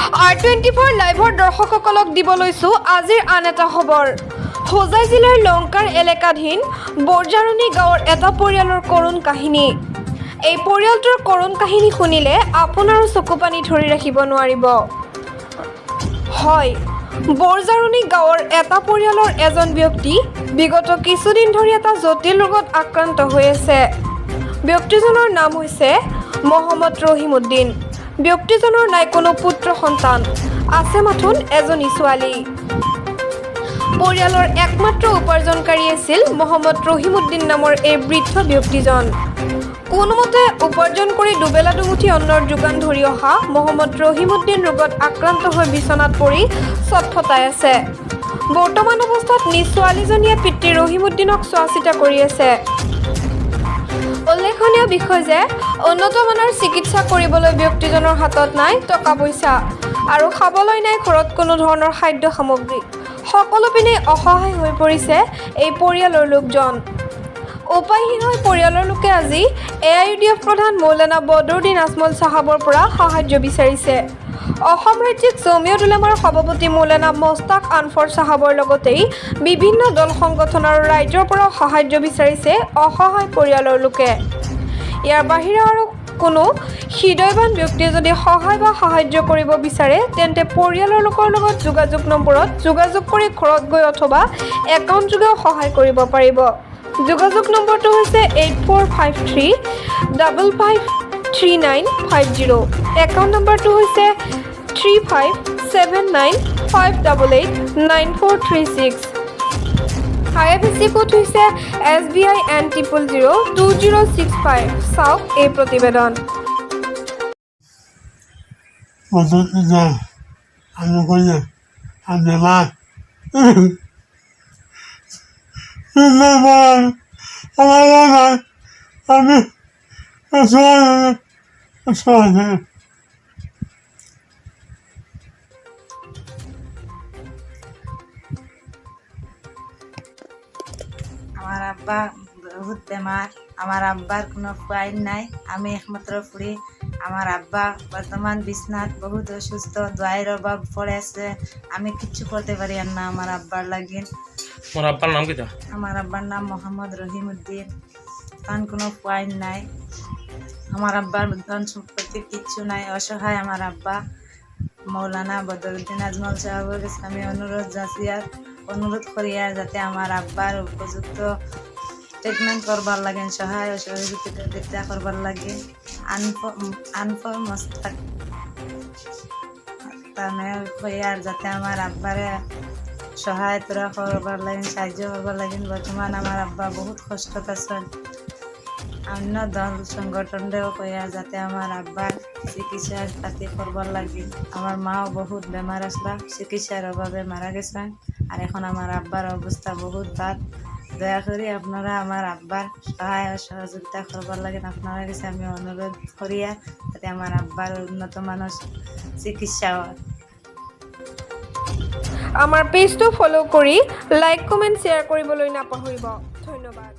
R24 লাইভৰ দৰ্শকসকলক দিব লৈছো আজিৰ আন এটা খবৰ। হোজাই জিলাৰ লংকাৰ এলেকাধীন বৰজাৰণী গাঁৱৰ এটা পৰিয়ালৰ কৰুণ কাহিনী। এই পৰিয়ালটোৰ কৰুণ কাহিনী শুনিলে আপোনাৰো চকুপানী ধৰি ৰাখিব নোৱাৰিব। হয়, বৰজাৰণী গাঁৱৰ এটা পৰিয়ালৰ এজন ব্যক্তি বিগত কিছুদিন ধৰি এটা জটিল ৰোগত আক্ৰান্ত হৈ আছে। ব্যক্তিজনৰ নাম হৈছে মহম্মদ ৰহিমউদ্দিন। ব্যক্তিজনৰ নাই কোনো পুত্ৰ সন্তান, আছে মাথোন এজনী ছোৱালী। পৰিয়ালৰ একমাত্ৰ উপাৰ্জনকাৰী আছিল মহম্মদ ৰহিমউদ্দিন নামৰ এই বৃদ্ধ ব্যক্তিজন। কোনোমতে উপাৰ্জন কৰি দুবেলা দুমুঠি অন্নৰ যোগান ধৰি অহা মহম্মদ ৰহিমউদ্দিন ৰোগত আক্ৰান্ত হৈ বিচনাত পৰি ছটফটাই আছে। বৰ্তমান অৱস্থাত নিজ ছোৱালীজনীয়ে পিতৃ ৰহিমউদ্দিনক চোৱা চিতা কৰি আছে। উল্লেখনীয় বিষয় যে উন্নত মানৰ চিকিৎসা কৰিবলৈ ব্যক্তিজনৰ হাতত নাই টকা পইচা আৰু খাবলৈ নাই ঘৰত কোনো ধৰণৰ খাদ্য সামগ্ৰী। সকলো পিনে অসহায় হৈ পৰিছে এই পৰিয়ালৰ লোকজন। উপায়হীন হৈ পৰিয়ালৰ লোকে আজি AIUDF প্ৰধান মৌলানা বদৰুদ্দিন আজমল চাহাবৰ পৰা সাহায্য বিচাৰিছে। অসম ৰাজ্যিক জমিয়ত উলামাৰ সভাপতি মৌলানা মোস্তাক আনফৰ চাহাবৰ লগতেই বিভিন্ন দল সংগঠন আৰু ৰাইজৰ পৰা সাহায্য বিচাৰিছে অসহায় পৰিয়ালৰ লোকে। ইয়াৰ বাহিৰে আৰু কোনো হৃদয়ৱান ব্যক্তিয়ে যদি সহায় বা সাহায্য কৰিব বিচাৰে তেন্তে পৰিয়ালৰ লোকৰ লগত যোগাযোগ নম্বৰত যোগাযোগ কৰি ঘৰত গৈ অথবা একাউণ্ট যোগেও সহায় কৰিব পাৰিব। যোগাযোগ নম্বৰটো হৈছে 8453553950। একাউণ্ট নম্বৰটো হৈছে 357958889436। IFSC কোড হৈছে SBI N00020065। চাওক এই প্ৰতিবেদন। আমার আব্বা বহুত বেমার, আমার আব্বার কোনো ফাইল নাই, আমি একমাত্র ফুরি। আমার আব্বা বর্তমান বিছনাত বহুত অসুস্থ, দোয়াইয়ের অভাব পড়ে আছে, আমি কিচ্ছু করতে পারি না আমার আব্বার লাগিন। আমার আব্বার নাম কি? আমার আব্বার নাম মোহাম্মদ রহিমউদ্দিন। কারণ কোনো ফাইল নাই, আমার আব্বার ধন সম্পত্তি কিচ্ছু নাই, অসহায় আমার আব্বা। মৌলানা বদরুদ্দিন আজমল সাহেবের কাছে আমি অনুরোধ করি যাতে আমার আব্বার উপযুক্ত ট্রিটমেন্ট করবার লাগে, সহায় সহযোগিতা করবার লাগে। আনফর মোস্তাক আর যাতে আমার আব্বারে সহায়তা করবার লাগে, সাহায্য করবার লাগে। বর্তমান আমার আব্বা বহুত কষ্টত আছেন। অন্য দল সংগঠনরেও কইয়া যাতে আমার আব্বার চিকিৎসার পাতি করবার লাগে। আমার মাও বহুত বেমার আসলা, চিকিৎসার অভাবে মারা গেছেন। আর এখন আমার আব্বার অবস্থা বহুত বাদ। দয়া করে আপনারা আমার আব্বার সহায় সহযোগিতা করবার লাগে। আপনারা কাছে আমি অনুরোধ করিয়া যাতে আমার আব্বার উন্নত মানের চিকিৎসা হয়। আমাৰ পেজটো ফলো কৰি লাইক কমেণ্ট শ্বেয়াৰ কৰিবলৈ নাপাহৰিব। ধন্যবাদ।